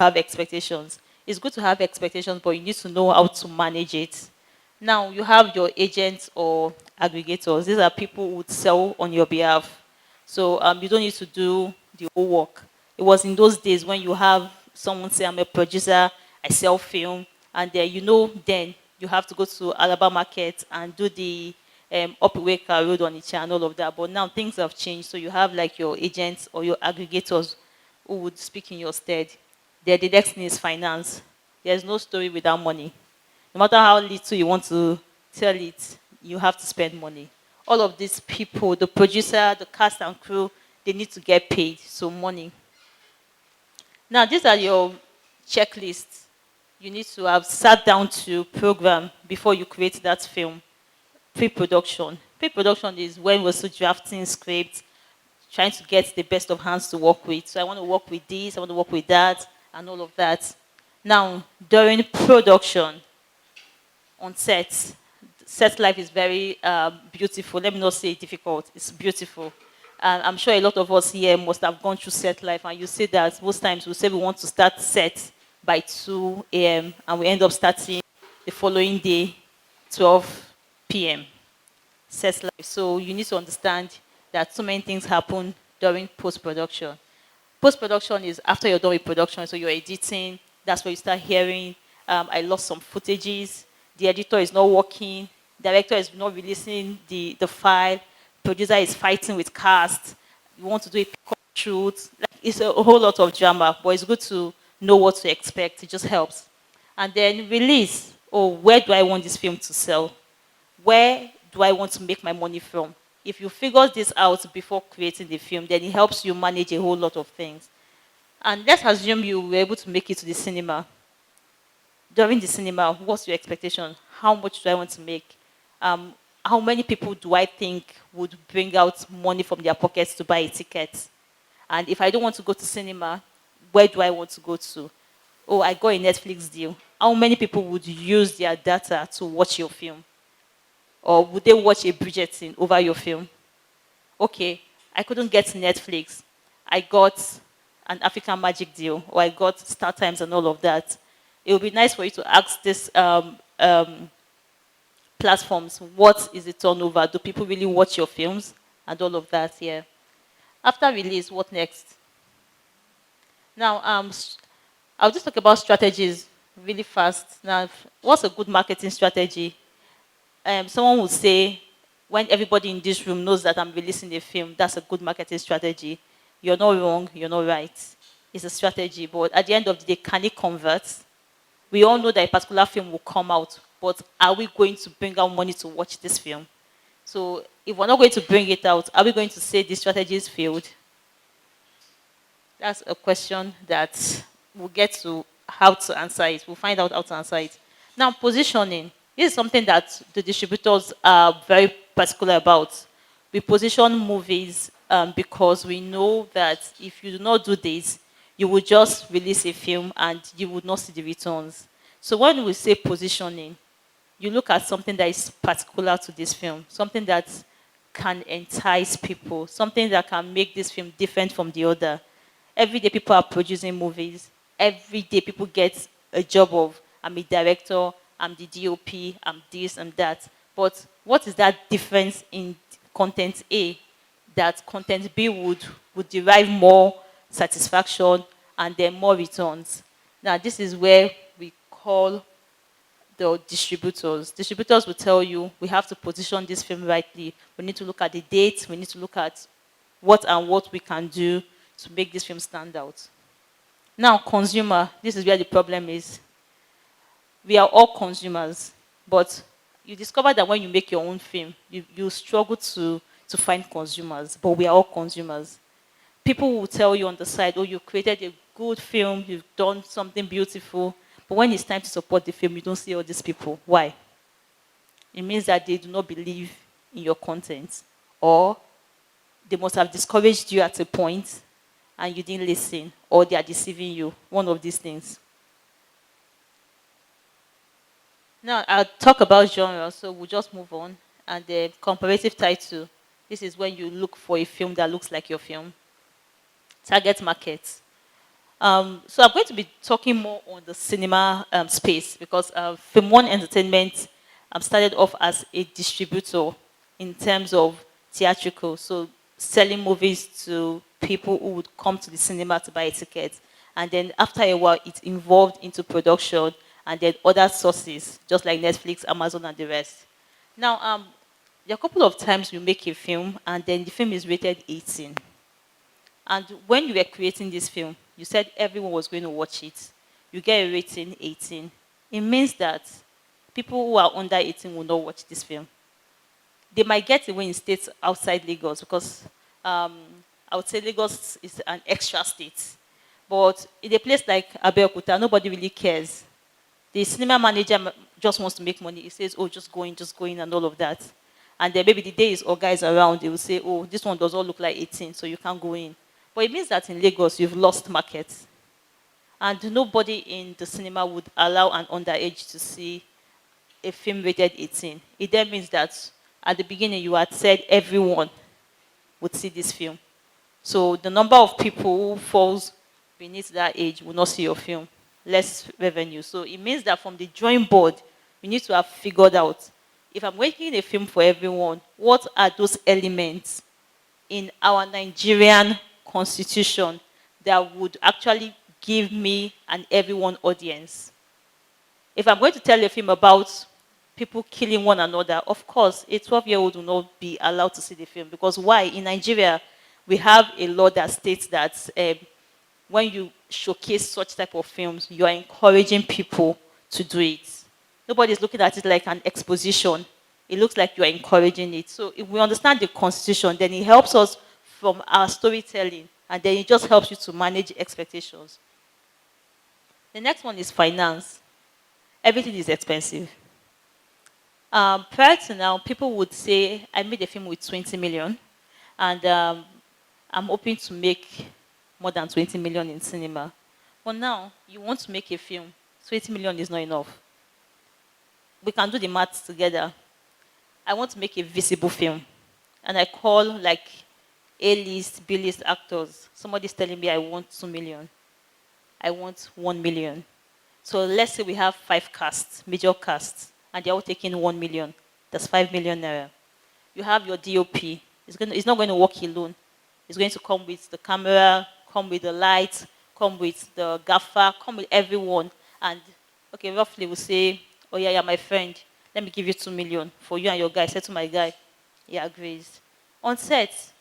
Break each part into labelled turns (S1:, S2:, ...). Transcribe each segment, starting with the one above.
S1: have expectations. It's good to have expectations, but you need to know how to manage it. Now, you have your agents or aggregators. These are people who would sell on your behalf. So you don't need to do the whole work. It was in those days when you have someone say, I'm a producer, I sell film, and then then you have to go to Alaba Market and do the Upweka Road on Icha and all of that. But now things have changed. So you have like your agents or your aggregators who would speak in your stead. The next thing is finance. There's no story without money. No matter how little you want to tell it, you have to spend money. All of these people, the producer, the cast and crew, they need to get paid. So money. Now, these are your checklists you need to have sat down to program before you create that film. Pre-production. Pre-production is when we're still drafting scripts, trying to get the best of hands to work with. So I want to work with this, I want to work with that, and all of that. Now, during production, on set life is very beautiful. Let me not say difficult. It's beautiful. And I'm sure a lot of us here must have gone through set life. And you say that most times we say we want to start set by 2 a.m. and we end up starting the following day, 12 p.m. Set life. So you need to understand that so many things happen during post-production. Post-production is after you're done with production, so you're editing. That's where you start hearing, I lost some footages. The editor is not working. Director is not releasing the file. Producer is fighting with cast. You want to do a pick-up shoot. Like, it's a whole lot of drama, but it's good to know what to expect. It just helps. And then release. Oh, where do I want this film to sell? Where do I want to make my money from? If you figure this out before creating the film, then it helps you manage a whole lot of things. And let's assume you were able to make it to the cinema. During the cinema, what's your expectation? How much do I want to make? How many people do I think would bring out money from their pockets to buy a ticket? And if I don't want to go to cinema, where do I want to go to? Oh, I got a Netflix deal. How many people would use their data to watch your film? Or would they watch a Bridgerton over your film? Okay, I couldn't get Netflix. I got an African Magic deal, or I got Star Times and all of that. It would be nice for you to ask these platforms, what is the turnover? Do people really watch your films? And all of that, yeah. After release, what next? Now, I'll just talk about strategies really fast. Now, what's a good marketing strategy? Someone will say, when everybody in this room knows that I'm releasing a film, that's a good marketing strategy. You're not wrong, you're not right. It's a strategy, but at the end of the day, can it convert? We all know that a particular film will come out, but are we going to bring out money to watch this film? So if we're not going to bring it out, are we going to say this strategy is failed? That's a question that we'll get to how to answer it. We'll find out how to answer it. Now, positioning. This is something that the distributors are very particular about. We position movies because we know that if you do not do this, you will just release a film and you would not see the returns. So when we say positioning, you look at something that is particular to this film, something that can entice people, something that can make this film different from the other. Every day people are producing movies. Every day people get a job of, I'm a director, I'm the DOP, I'm this and that. But what is that difference in content A that content B would derive more satisfaction and then more returns? Now, this is where we call the distributors. Distributors will tell you, we have to position this film rightly. We need to look at the dates. We need to look at what we can do to make this film stand out. Now, consumer, this is where the problem is. We are all consumers, but you discover that when you make your own film, you struggle to find consumers, but we are all consumers. People will tell you on the side, oh, you created a good film, you've done something beautiful, but when it's time to support the film, you don't see all these people. Why? It means that they do not believe in your content, or they must have discouraged you at a point and you didn't listen, or they are deceiving you. One of these things. Now, I'll talk about genre, so we'll just move on. And the comparative title, this is when you look for a film that looks like your film. Target market. So I'm going to be talking more on the cinema space because FilmOne Entertainment started off as a distributor in terms of theatrical, so selling movies to people who would come to the cinema to buy a ticket. And then after a while, it evolved into production and then other sources, just like Netflix, Amazon, and the rest. Now, there are a couple of times you make a film and then the film is rated 18. And when you were creating this film, you said everyone was going to watch it. You get a rating 18. It means that people who are under 18 will not watch this film. They might get away in states outside Lagos because um, I would say Lagos is an extra state. But in a place like Abeokuta, nobody really cares. The cinema manager just wants to make money. He says, oh, just go in and all of that. And then maybe the day is or guys around, they will say, oh, this one does not look like 18, so you can't go in. But it means that in Lagos, you've lost market. And nobody in the cinema would allow an underage to see a film rated 18. It then means that at the beginning, you had said everyone would see this film. So the number of people who falls beneath that age will not see your film. Less revenue. So it means that from the drawing board, we need to have figured out, if I'm making a film for everyone, what are those elements in our Nigerian constitution that would actually give me and everyone audience? If I'm going to tell a film about people killing one another, of course, a 12-year-old will not be allowed to see the film. Because why? In Nigeria, we have a law that states that when you showcase such type of films, you are encouraging people to do it. Nobody's looking at it like an exposition. It looks like you are encouraging it. So if we understand the constitution, then it helps us from our storytelling, and then it just helps you to manage expectations. The next one is finance. Everything is expensive. Prior to now, people would say, I made a film with 20 million, and I'm hoping to make more than 20 million in cinema. But now, you want to make a film, 20 million is not enough. We can do the maths together. I want to make a visible film, and I call like A-list, B-list actors. Somebody's telling me I want 2 million. I want 1 million. So let's say we have 5 casts, major casts, and they're all taking 1 million. That's 5 million naira. You have your DOP. It's not going to work alone. It's going to come with the camera, come with the lights, come with the gaffer, come with everyone. And okay, roughly we'll say, oh yeah, my friend, let me give you 2 million for you and your guy. Say to my guy, he agrees. On set,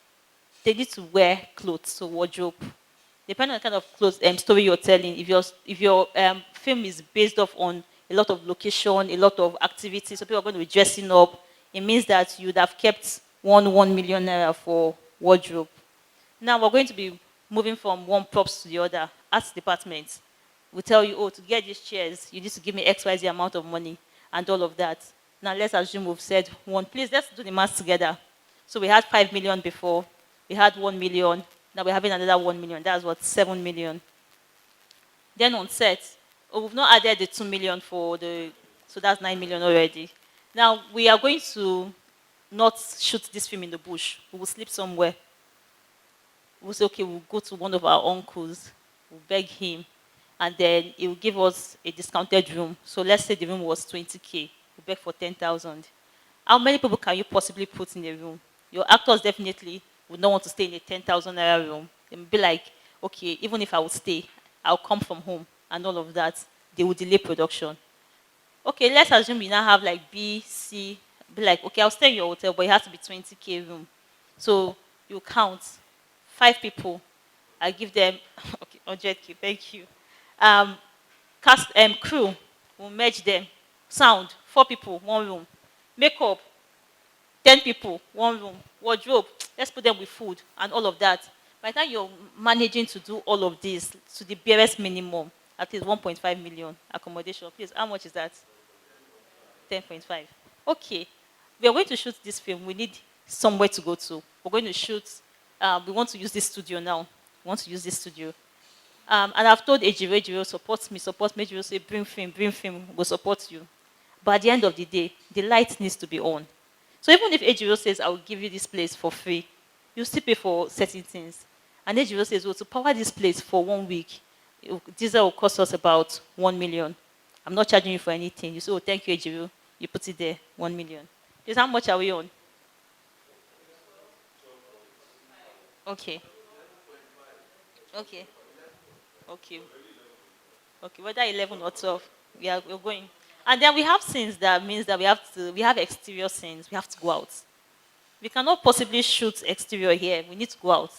S1: they need to wear clothes, so wardrobe. Depending on the kind of clothes story you're telling, if your film is based off on a lot of location, a lot of activity, so people are going to be dressing up, it means that you'd have kept 1 million naira for wardrobe. Now we're going to be moving from one props to the other. Arts department will tell you, oh, to get these chairs, you need to give me XYZ amount of money and all of that. Now let's assume we've said one. Please, let's do the math together. So we had 5 million before, we had 1 million, now we're having another 1 million. That's what, 7 million. Then on set, oh, we've not added the 2 million so that's 9 million already. Now we are going to not shoot this film in the bush. We will sleep somewhere. We'll say, okay, we'll go to one of our uncles, we'll beg him, and then he will give us a discounted room. So let's say the room was 20K, we'll beg for 10,000. How many people can you possibly put in a room? Your actors definitely would not want to stay in a 10,000 naira room. They will be like, okay, even if I would stay, I'll come from home and all of that. They will delay production. Okay, let's assume you now have like B, C, be like, okay, I'll stay in your hotel, but it has to be 20K room. So you count 5 people. I give them okay, 100K, thank you. Cast crew, we'll merge them. Sound, 4 people, 1 room. Makeup, 10 people, 1 room. Wardrobe, let's put them with food and all of that. By the time you're managing to do all of this to the barest minimum, at least 1.5 million accommodation. Please, how much is that? 10.5. Okay, we are going to shoot this film. We need somewhere to go to. We're going to shoot. We want to use this studio now. We want to use this studio. And I've told Ejiro, support me. Ejiro say, bring film, we'll support you. But at the end of the day, the light needs to be on. So even if Ejiro says, I will give you this place for free, you still pay for certain things. And Ejiro says, well, to power this place for 1 week, I'm going to pay 1 million naira. So you Diesel will cost us about 1 million. I'm not charging you for anything. You say, oh, thank you, Ejiru. You put it there, 1 million. This how much are we on? Okay. Okay. Okay. Okay. Whether 11 or 12, we're going. And then we have scenes that means that we have exterior scenes. We have to go out. We cannot possibly shoot exterior here. We need to go out.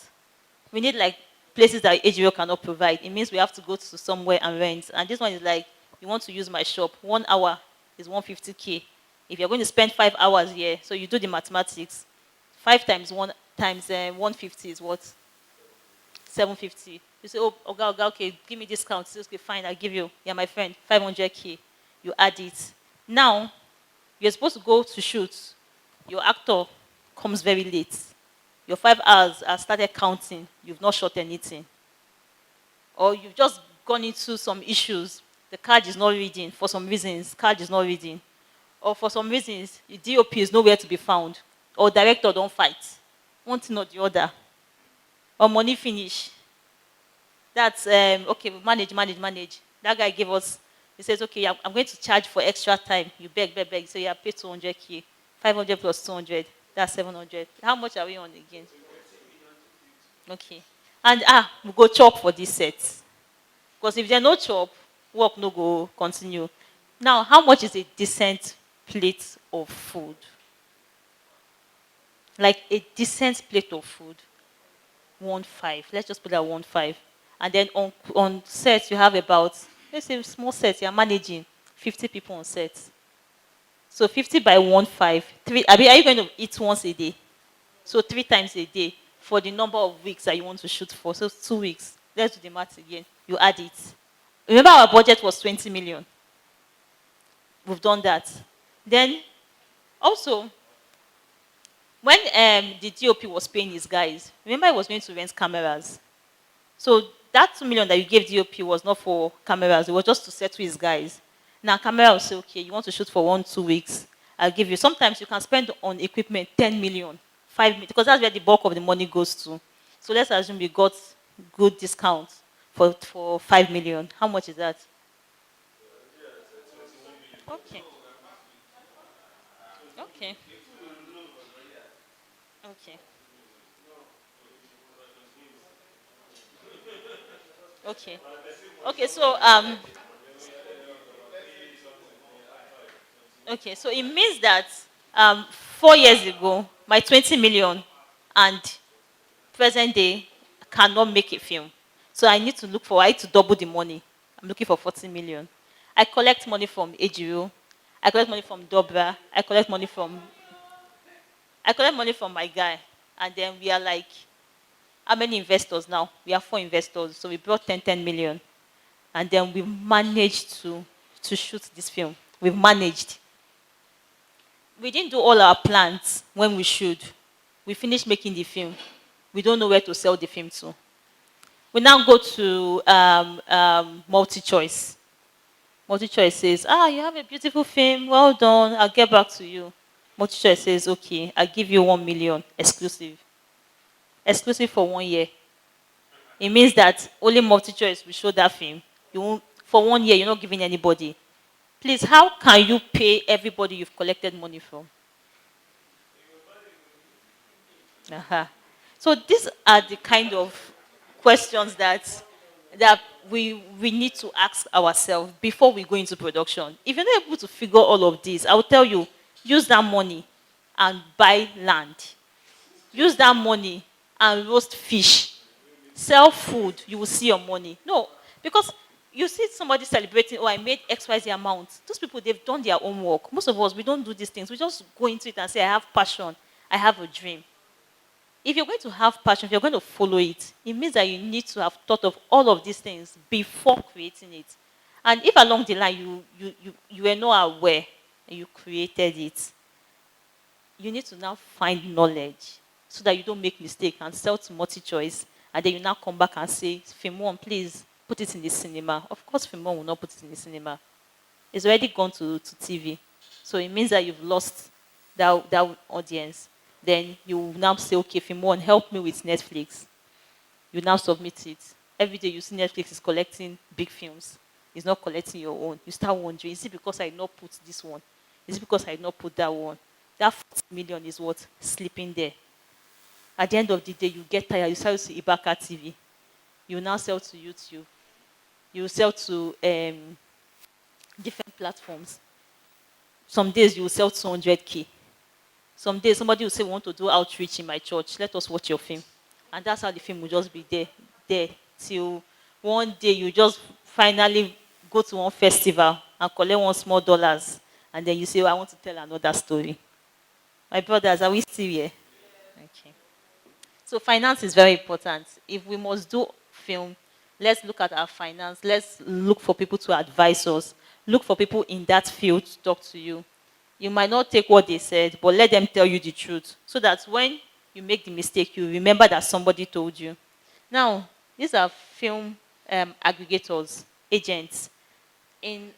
S1: We need like places that HBO cannot provide. It means we have to go to somewhere and rent. And this one is like, you want to use my shop. 1 hour is 150K. If you're going to spend 5 hours here, so you do the mathematics. 5 times 1 times 150 is what? 750. You say, oh, okay, give me discount. Say, okay, fine, I'll give you. Yeah, my friend, 500K. You add it. Now, you're supposed to go to shoot. Your actor comes very late. Your 5 hours are started counting. You've not shot anything. Or you've just gone into some issues. The card is not reading. For some reasons, card is not reading. Or for some reasons, the DOP is nowhere to be found. Or director don't fight. One thing or the other. Or money finish. That's, okay, manage. That guy gave us, he says, okay, I'm going to charge for extra time. You beg. So you have paid 200K. 500 plus 200. That's 700. How much are we on again? Okay. And we go chop for this set. Because if there's no chop, work no go continue. Now, how much is a decent plate of food? Like a decent plate of food. 1.5. Let's just put that 1.5. And then on set, you have about, let's say small set, you're managing 50 people on set. So 50 by 1.5. Are you going to eat once a day? So 3 times a day for the number of weeks that you want to shoot for. So 2 weeks. Let's do the math again. You add it. Remember our budget was 20 million. We've done that. Then also, when the DOP was paying his guys, remember he was going to rent cameras. So that 2 million that you gave DOP was not for cameras. It was just to settle his guys. Now camera will say, okay, you want to shoot for 1-2 weeks. I'll give you. Sometimes you can spend on equipment 10 million, 5 million, because that's where the bulk of the money goes to. So let's assume you got good discount for 5 million. How much is that? Okay. Okay. Okay. Okay. Okay, so okay, so it means that 4 years ago, my 20 million and present day cannot make a film. So I need to double the money. I'm looking for 40 million. I collect money from Ejiro. I collect money from Dobra. I collect money from my guy. And then we are like, how many investors now? We have 4 investors. So we brought 10 million. And then we managed to shoot this film. We've managed. We didn't do all our plans when we should. We finished making the film. We don't know where to sell the film to. We now go to multi-choice. Multi-choice says, you have a beautiful film. Well done. I'll get back to you. Multi-choice says, okay, I'll give you 1 million exclusive. Exclusive for 1 year. It means that only multi-choice will show that film. For 1 year, you're not giving anybody. Please, how can you pay everybody you've collected money from? So these are the kind of questions that we need to ask ourselves before we go into production. If you're not able to figure all of this, I will tell you, use that money and buy land. Use that money and roast fish. Sell food, you will see your money. No, because you see somebody celebrating, I made XYZ amount. Those people, they've done their own work. Most of us, we don't do these things. We just go into it and say, I have passion. I have a dream. If you're going to have passion, if you're going to follow it, it means that you need to have thought of all of these things before creating it. And if along the line you were not aware and you created it, you need to now find knowledge so that you don't make mistakes and sell to multi-choice. And then you now come back and say, FilmOne, please put it in the cinema. Of course, FilmOne will not put it in the cinema. It's already gone to TV. So it means that you've lost that audience. Then you now say, okay, FilmOne, help me with Netflix. You now submit it. every day you see Netflix is collecting big films. It's not collecting your own. You start wondering, is it because I did not put this one? Is it because I did not put that one? That 40 million is what? Sleeping there. At the end of the day, you get tired. You sell to Ibaka TV. You now sell to YouTube. You sell to different platforms. Some days you will sell 200K. Some days somebody will say, we want to do outreach in my church. Let us watch your film. And that's how the film will just be there, till one day you just finally go to one festival and collect one small dollars. And then you say, oh, I want to tell another story. My brothers, are we still here? Okay. So finance is very important. If we must do film, let's look at our finance. Let's look for people to advise us. Look for people in that field to talk to you. You might not take what they said, but let them tell you the truth. So that when you make the mistake, you remember that somebody told you. Now, these are film aggregators, agents. In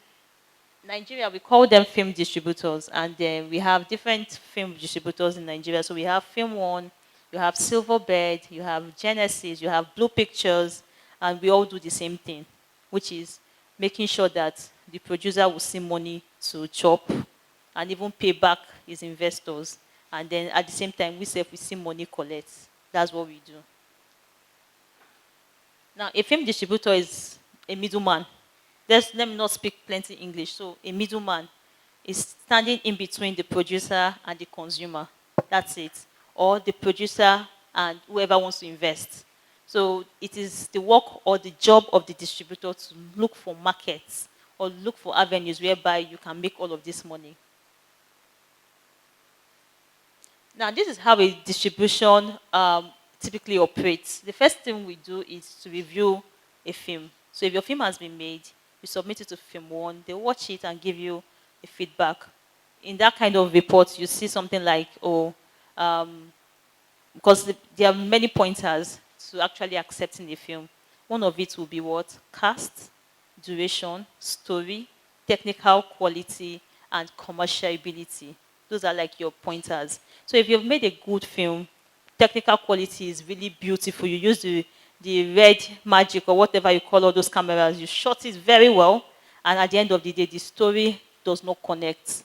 S1: Nigeria, we call them film distributors, and then we have different film distributors in Nigeria. So we have FilmOne, you have Silverbird, you have Genesis, you have Blue Pictures, and we all do the same thing, which is making sure that the producer will see money to chop and even pay back his investors. And then at the same time, we say if we see money collect. That's what we do. Now, a film distributor is a middleman. Let me not speak plenty English. So a middleman is standing in between the producer and the consumer. That's it. Or the producer and whoever wants to invest. So it is the work or the job of the distributor to look for markets or look for avenues whereby you can make all of this money. Now, this is how a distribution typically operates. The first thing we do is to review a film. So if your film has been made, you submit it to FilmOne, they watch it and give you a feedback. In that kind of report, you see something like, because there are many pointers to actually accepting a film. One of it will be what? Cast, duration, story, technical quality, and commerciality. Those are like your pointers. So if you've made a good film, technical quality is really beautiful. You use the red magic or whatever you call all those cameras. You shot it very well. And at the end of the day, the story does not connect.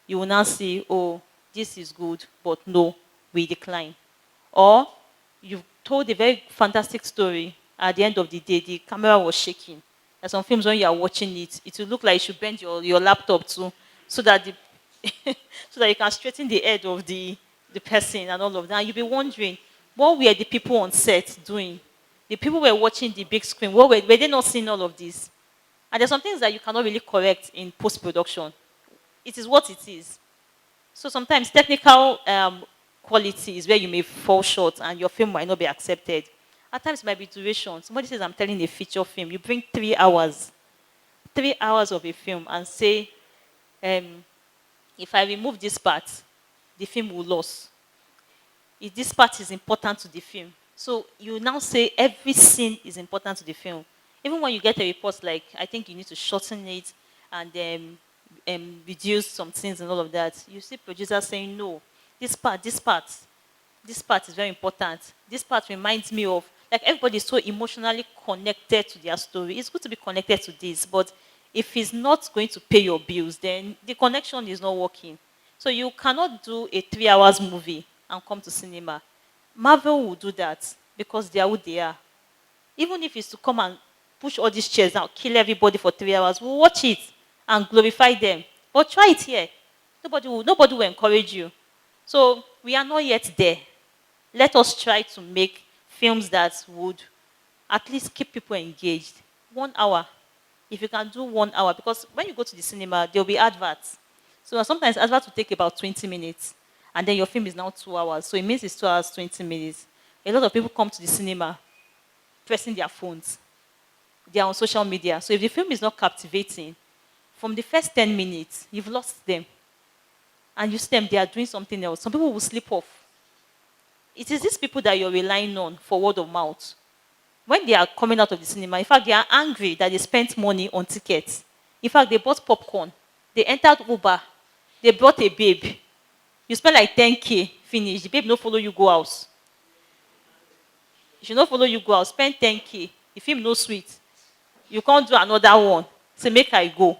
S1: You will now see, oh, this is good, but no, we decline. Or you've told a very fantastic story. At the end of the day, the camera was shaking. There's some films when you are watching it, it will look like you should bend your laptop too, so that the so that you can straighten the head of the person and all of that. And you'll be wondering, what were the people on set doing? The people were watching the big screen. Were they not seeing all of this? And there's some things that you cannot really correct in post-production. It is what it is. So sometimes technical quality is where you may fall short and your film might not be accepted. At times it might be duration. Somebody says, I'm telling a feature film. You bring 3 hours. 3 hours of a film and say, if I remove this part, the film will lose. If this part is important to the film. So you now say every scene is important to the film. Even when you get a report like, I think you need to shorten it and reduce some things and all of that, you see producers saying, no, this part is very important. This part reminds me of, like everybody is so emotionally connected to their story. It's good to be connected to this, but if it's not going to pay your bills, then the connection is not working. So you cannot do a 3 hours movie and come to cinema. Marvel will do that because they are who they are. Even if it's to come and push all these chairs now, kill everybody for 3 hours, we'll watch it and glorify them. But try it here. Nobody will encourage you. So we are not yet there. Let us try to make films that would at least keep people engaged. 1 hour. If you can do 1 hour, because when you go to the cinema, there will be adverts. So sometimes adverts will take about 20 minutes, and then your film is now 2 hours. So it means it's 2 hours, 20 minutes. A lot of people come to the cinema pressing their phones. They are on social media. So if the film is not captivating, from the first 10 minutes, you've lost them. And you see them, they are doing something else. Some people will sleep off. It is these people that you're relying on for word of mouth. When they are coming out of the cinema, in fact, they are angry that they spent money on tickets. In fact, they bought popcorn. They entered Uber. They brought a babe. You spend like 10K, finish. The babe no follow you go out. She no follow you go out. Spend 10K. The film no sweet. You can't do another one. Say, make I go.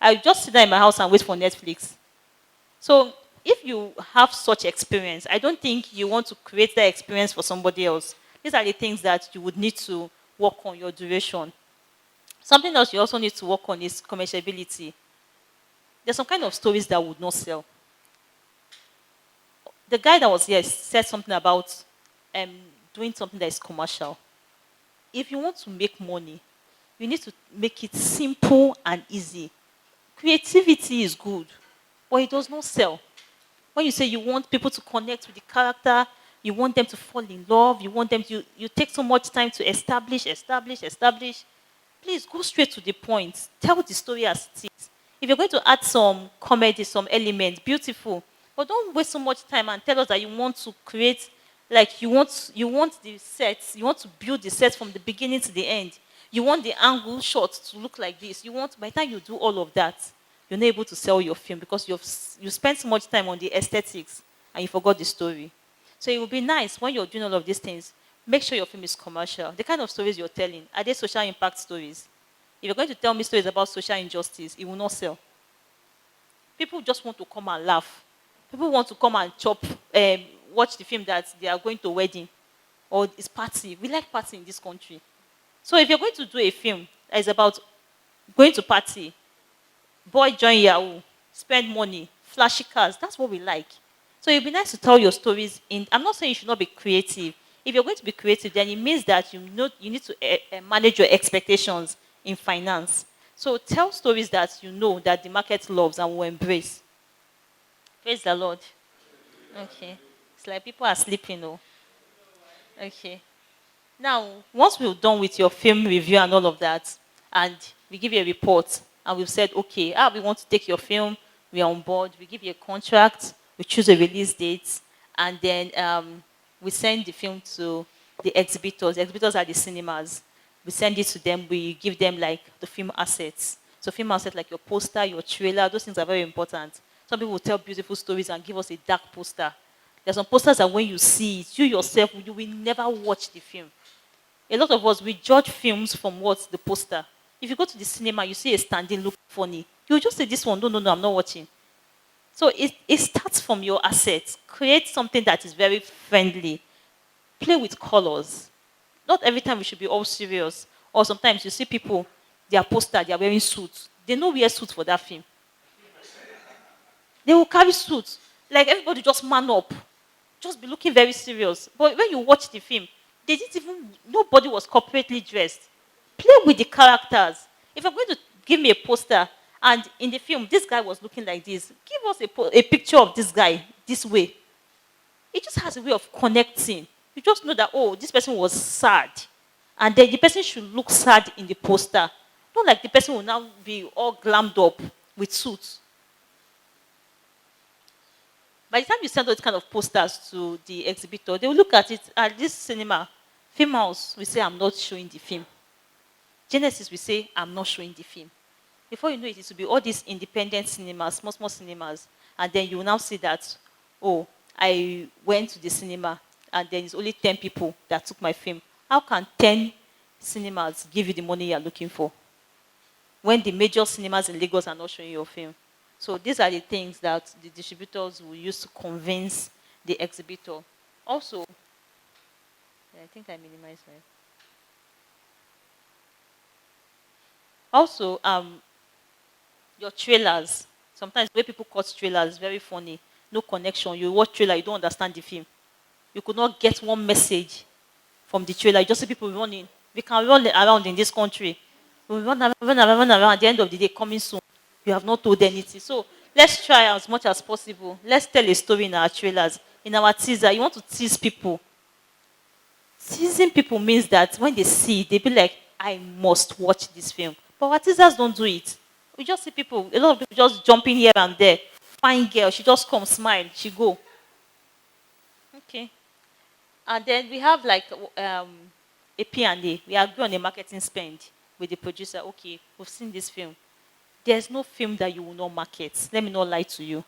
S1: I just sit down in my house and wait for Netflix. So if you have such experience, I don't think you want to create that experience for somebody else. These are the things that you would need to work on your duration. Something else you also need to work on is commerciality. There's some kind of stories that would not sell. The guy that was here said something about um, doing something that is commercial. If you want to make money, you need to make it simple and easy. Creativity is good, but it does not sell. When you say you want people to connect with the character, you want them to fall in love, you want them to, you take so much time to establish. Please go straight to the point. Tell the story as it is. If you're going to add some comedy, some elements, beautiful. But don't waste so much time and tell us that you want to create, like you want the sets, you want to build the sets from the beginning to the end. You want the angle shot to look like this. You want, by the time you do all of that, you're not able to sell your film because you spent so much time on the aesthetics and you forgot the story. So it would be nice when you're doing all of these things, make sure your film is commercial. The kind of stories you're telling, are they social impact stories? If you're going to tell me stories about social injustice, it will not sell. People just want to come and laugh. People want to come and watch the film that they are going to wedding or it's party. We like party in this country. So if you're going to do a film that is about going to party, boy join Yahoo, spend money, flashy cars, that's what we like. So it'd be nice to tell your stories in, I'm not saying you should not be creative. If you're going to be creative, then it means that you need to manage your expectations in finance. So tell stories that you know that the market loves and will embrace. Praise the Lord. Okay. It's like people are sleeping, oh. Okay. Now, once we're done with your film review and all of that, and we give you a report, and we've said, okay, we want to take your film, we are on board, we give you a contract, we choose a release date, and then we send the film to the exhibitors. The exhibitors are the cinemas. We send it to them, we give them like the film assets. So film assets like your poster, your trailer, those things are very important. Some people will tell beautiful stories and give us a dark poster. There's some posters that when you see it, you yourself, you will never watch the film. A lot of us, we judge films from what's the poster. If you go to the cinema, you see a standing look funny. You just say this one, no, I'm not watching. So it starts from your assets. Create something that is very friendly. Play with colors. Not every time we should be all serious. Or sometimes you see people, their poster, they are wearing suits. They know wear suits for that film. They will carry suits. Like everybody just man up. Just be looking very serious. But when you watch the film, they didn't even, nobody was corporately dressed. Play with the characters. If you're going to give me a poster, and in the film, this guy was looking like this, give us a picture of this guy this way. It just has a way of connecting. You just know that, oh, this person was sad. And then the person should look sad in the poster. Not like the person will now be all glammed up with suits. By the time you send those kind of posters to the exhibitor, they will look at it at this cinema. Film house, we say, I'm not showing the film. Genesis, we say, I'm not showing the film. Before you know it, it will be all these independent cinemas, small cinemas. And then you will now see that, oh, I went to the cinema and then it's only 10 people that took my film. How can 10 cinemas give you the money you're looking for when the major cinemas in Lagos are not showing your film? So these are the things that the distributors will use to convince the exhibitor. Also, I think I minimized my. Also, your trailers. Sometimes the way people cut trailers is very funny. No connection. You watch trailer, you don't understand the film. You could not get one message from the trailer. You just see people running. We can run around in this country. We run around. At the end of the day, coming soon. You have not told anything. So let's try as much as possible. Let's tell a story in our trailers, in our teaser. You want to tease people. Teasing people means that when they see it, they be like, I must watch this film. But our teasers don't do it. We just see people, a lot of people just jumping here and there. Fine girl, she just come, smile, she go. Okay. And then we have like a P&A. We agree on a marketing spend with the producer. Okay, we've seen this film. There's no film that you will not market. Let me not lie to you.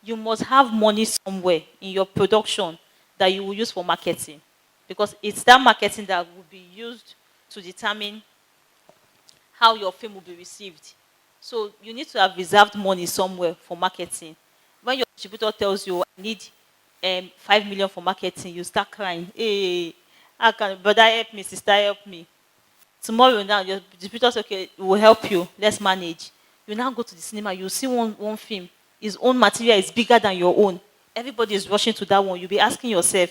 S1: You must have money somewhere in your production that you will use for marketing. Because it's that marketing that will be used to determine how your film will be received. So you need to have reserved money somewhere for marketing. When your distributor tells you, I need 5 million for marketing, you start crying. Hey, how can brother help me, sister help me? Tomorrow now, your distributor say, okay, we will help you. Let's manage. You now go to the cinema, you see one film. His own material is bigger than your own. Everybody is rushing to that one. You'll be asking yourself,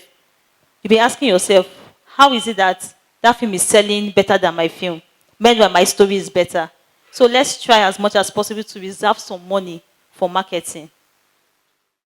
S1: how is it that that film is selling better than my film? Meanwhile, my story is better. So let's try as much as possible to reserve some money for marketing.